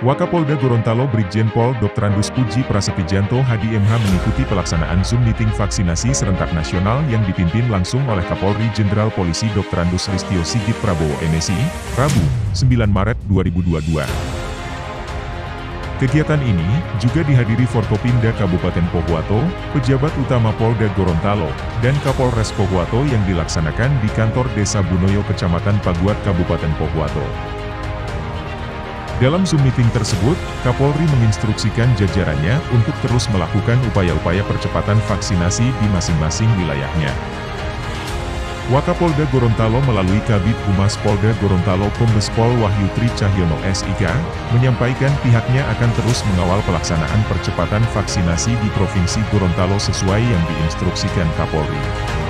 Wakapolda Gorontalo Brigjen Pol Dr. Pudji Prasetijanto Hadi M.Ha mengikuti pelaksanaan Zoom Meeting Vaksinasi Serentak Nasional yang dipimpin langsung oleh Kapolri Jenderal Polisi Dr. Listyo Sigit Prabowo M.Si, Rabu, 9 Maret 2022. Kegiatan ini juga dihadiri Forkopimda Kabupaten Pohuwato, pejabat utama Polda Gorontalo, dan Kapolres Pohuwato yang dilaksanakan di Kantor Desa Bunoyo Kecamatan Paguat Kabupaten Pohuwato. Dalam Zoom Meeting tersebut, Kapolri menginstruksikan jajarannya untuk terus melakukan upaya-upaya percepatan vaksinasi di masing-masing wilayahnya. Wakapolda Gorontalo melalui Kabid Humas Polda Gorontalo Kombes Pol Wahyu Tri Cahyono S.I.K. menyampaikan pihaknya akan terus mengawal pelaksanaan percepatan vaksinasi di Provinsi Gorontalo sesuai yang diinstruksikan Kapolri.